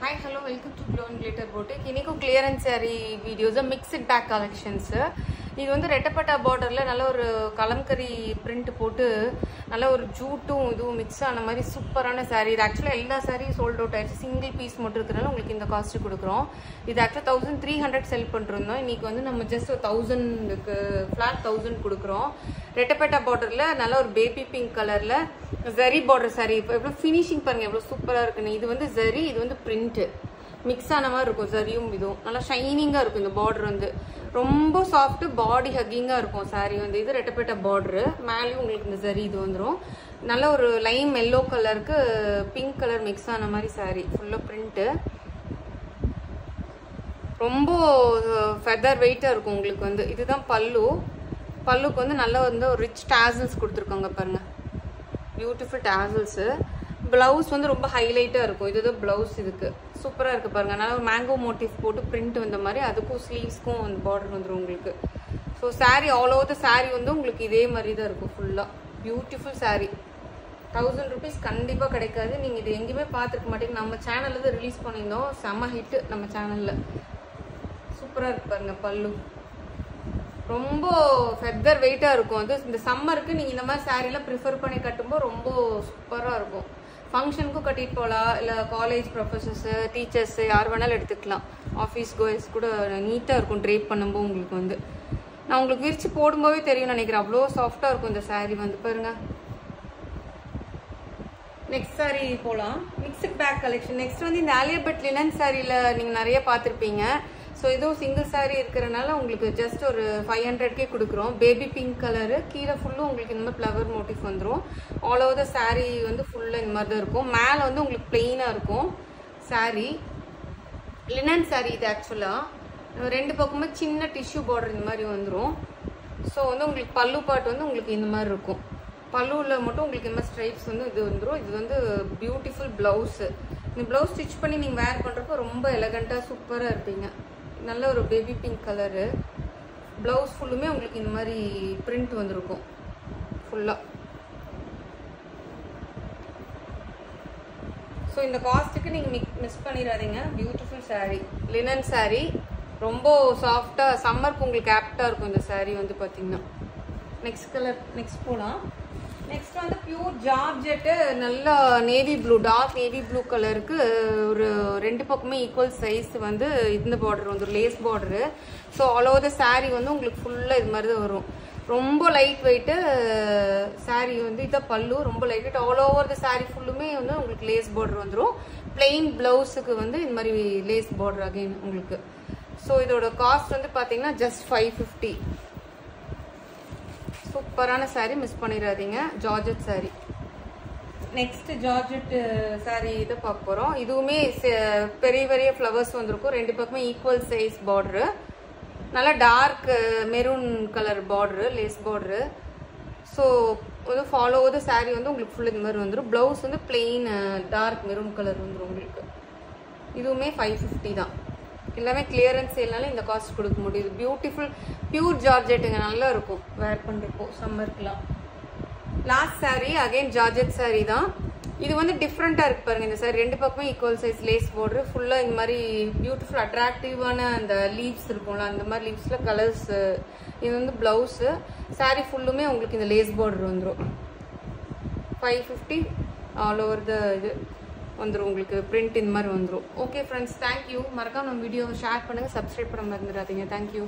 Hi, hello, welcome to Glow and Glitter Boutique. இன்னைக்கு clearance saree videos mixed bag collections. இது வந்து ரெட்டப்பட்டா பார்டர்ல நல்ல ஒரு கலம்கரி print போட்டு நல்ல ஒரு ஜூட்டும் இதுவும் மிக்ஸ் ஆன மாதிரி சூப்பரான saree. இது एक्चुअली எல்லா saree sold out ஆயிடுச்சு. சிங்கிள் பீஸ் மட்டும் இருக்கறனால உங்களுக்கு இந்த காஸ்ட் கொடுக்கிறோம். இது एक्चुअली 1300 செல் பண்றோம். இன்னைக்கு வந்து நம்ம just 1000 க்கு flat 1000 கொடுக்கிறோம். ரெட்டப்பட்டா பார்டர்ல நல்ல ஒரு பேபி பிங்க் கலர்ல zari border saree. எவ்வளவு ஃபினிஷிங் பாருங்க எவ்வளவு சூப்பரா இருக்குன்னு. இது வந்து zari, இது வந்து print மிக்ஸ் ஆன மாதிரி இருக்கும். சரியும் இதுவும் நல்லா ஷைனிங்கா இருக்கும். இந்த பார்டர் வந்து ரொம்ப சாஃப்ட் பாடி ஹக்கிங்கா இருக்கும் saree வந்து. இது ரெட்டப்பட்ட பார்டர், மேலேயும் உங்களுக்கு இந்த zari இது வந்துரும். நல்ல ஒரு லைம் எல்லோ கலருக்கு பிங்க் கலர் மிக்ஸ் ஆன மாதிரி saree ஃபுல்லா print. ரொம்ப ஃபெதர் வெயிட்டா இருக்கும் உங்களுக்கு வந்து. இதுதான் பல்லு. பல்லுக்கு வந்து நல்ல வந்து ஒரு ரிச் டாசல்ஸ் கொடுத்துருக்காங்க பாருங்க, பியூட்டிஃபுல் டாசல்ஸ். பிளவுஸ் வந்து ரொம்ப ஹைலைட்டா இருக்கும். இதுதான் பிளவுஸ். இதுக்கு சூப்பரா இருக்கு பாருங்க. நல்ல ஒரு மேங்கோ மோட்டிவ் போட்டு பிரிண்ட் வந்த மாதிரி அதுக்கும் ஸ்லீவ்ஸ்க்கும் அந்த பார்டர் வந்துடும் உங்களுக்கு. So saree all over the saree வந்து உங்களுக்கு இதே மாதிரி தான் இருக்கும் ஃபுல்லா. Beautiful saree. 1000 rupees கண்டிப்பா கிடைக்காது. நீங்க இது எங்கேயுமே பார்த்துருக்க மாட்டீங்க. நம்ம சேனல்ல தான் ரிலீஸ் பண்ணியிருந்தோம். செம்ம ஹிட் நம்ம சேனல்ல. சூப்பரா இருக்கு பாருங்க பல்லு. ரொம்ப ஃபெதர் வெயிட்டா இருக்கும். அது இந்த சம்மருக்கு நீங்க இந்த மாதிரி சாரீலாம் ப்ரிஃபர் பண்ணி கட்டும்போது ரொம்ப சூப்பரா இருக்கும். ஃபங்க்ஷனுக்கும் கட்டிட்டு போகலாம், இல்லை காலேஜ் ப்ரொஃபஸர்ஸ் டீச்சர்ஸ் யார் வேணாலும் எடுத்துக்கலாம். ஆஃபீஸ் கோயர்ஸ் கூட நீட்டாக இருக்கும் ட்ரேப் பண்ணும்போது உங்களுக்கு வந்து. நான் உங்களுக்கு விரிச்சு போடும்போதே தெரியும் நினைக்கிறேன், அவ்வளோ சாஃப்டாக இருக்கும் இந்த saree வந்து பாருங்க. நெக்ஸ்ட் saree போகலாம். Mixed back collection. நெக்ஸ்ட் வந்து இந்த ஆலியாபட் லினன் சாரியில் நீங்கள் நிறைய பார்த்துருப்பீங்க. ஸோ இதுவும் சிங்கிள் saree இருக்கிறனால உங்களுக்கு ஜஸ்ட் ஒரு 500க்கே கொடுக்குறோம். பேபி பிங்க் கலரு, கீழே ஃபுல்லும் உங்களுக்கு இந்த மாதிரி ஃப்ளவர் மோட்டிவ் வந்துடும். ஆல் ஓவர் த saree வந்து ஃபுல்லாக இந்த மாதிரி தான் இருக்கும். மேலே வந்து உங்களுக்கு பிளெயினாக இருக்கும் saree. லினன் saree இது ஆக்சுவலாக ரெண்டு பக்கமும் சின்ன டிஷ்யூ பார்டர் இந்த மாதிரி வந்துடும். ஸோ வந்து உங்களுக்கு பல்லு பாட்டு வந்து உங்களுக்கு இந்த மாதிரி இருக்கும். பல்லுவில் மட்டும் உங்களுக்கு இந்த மாதிரி ஸ்ட்ரைப்ஸ் வந்து இது வந்துடும். இது வந்து பியூட்டிஃபுல் ப்ளவுஸு. இந்த ப்ளவுஸ் ஸ்டிச் பண்ணி நீங்கள் வேர் பண்ணுறப்போ ரொம்ப எலகண்ட்டாக சூப்பராக இருப்பீங்க. நல்ல ஒரு பேபி பிங்க் கலரு. ப்ளவுஸ் ஃபுல்லுமே உங்களுக்கு இந்த மாதிரி பிரிண்ட் வந்துருக்கும் ஃபுல்லாக. ஸோ இந்த காஸ்ட்டுக்கு நீங்கள் மிஸ் பண்ணிடாதீங்க. Beautiful saree, linen saree. ரொம்ப சாஃப்டாக சம்மருக்கு உங்களுக்கு ஆப்டாக இருக்கும் இந்த saree வந்து பார்த்தீங்கன்னா. நெக்ஸ்ட் கலர் நெக்ஸ்ட் போகலாம். நெக்ஸ்ட் வந்து பியூர் ஜார்ஜெட்டு, நல்லா navy blue, dark navy blue கலருக்கு ஒரு ரெண்டு பக்கமே ஈக்குவல் சைஸ் வந்து இந்த பார்டர் வந்து lace border. So all over the saree வந்து உங்களுக்கு ஃபுல்லாக இது மாதிரி தான் வரும். ரொம்ப லைட் வெயிட்டு saree வந்து இதான் பல்லு. ரொம்ப light weight. All over the saree ஃபுல்லுமே வந்து உங்களுக்கு லேஸ் பார்டர் வந்துடும். பிளெயின் பிளவுஸுக்கு வந்து இந்த மாதிரி லேஸ் பார்டர் அகைன் உங்களுக்கு. ஸோ இதோட காஸ்ட் வந்து பார்த்தீங்கன்னா ஜஸ்ட் 550. சூப்பரான saree, மிஸ் பண்ணிடாதீங்க. Georgette saree. Next georgette saree இதை பார்க்க போகிறோம். இதுவுமே பெரிய பெரிய ஃப்ளவர்ஸ் வந்திருக்கும். ரெண்டு பக்கமே ஈக்குவல் சைஸ் பார்டரு. நல்லா dark maroon colour border, lace border. So வந்து ஃபாலோ த saree வந்து உங்களுக்கு ஃபுல் இந்த மாதிரி வந்துடும். ப்ளவுஸ் வந்து பிளெயின் டார்க் மெரூன் கலர் வந்துடும் உங்களுக்கு. இதுவுமே 550 தான். எல்லாமே கிளியரன்ஸ் சேல்னால இந்த காஸ்ட் கொடுக்க முடியுது. பியூட்டிஃபுல் பியூர் ஜார்ஜெட்டுங்க, நல்லா இருக்கும் வேர் பண்ணுறப்போ சம்மருக்குலாம். Last saree again georgette saree தான். இது வந்து டிஃப்ரெண்ட்டாக இருக்கு பாருங்க இந்த saree. ரெண்டு பக்கமே ஈக்குவல் சைஸ் லேஸ் பார்டர். ஃபுல்லாக இந்த மாதிரி பியூட்டிஃபுல் அட்ராக்டிவான அந்த லீவ்ஸ் இருக்கும்ல, அந்த மாதிரி லீவ்ஸில் கலர்ஸ். இது வந்து ப்ளவுஸு. saree ஃபுல்லுமே உங்களுக்கு இந்த லேஸ் பார்டர் வந்துடும். 550 ஆல் ஓவர் த இது வந்துடும் உங்களுக்கு. பிரிண்ட் இந்த மாதிரி வந்துடும். Okay friends, thank you. மறக்காம நம்ம வீடியோவை ஷேர் பண்ணுங்கள், சப்ஸ்கிரைப் பண்ண மறந்துடாதீங்க. தேங்க்யூ.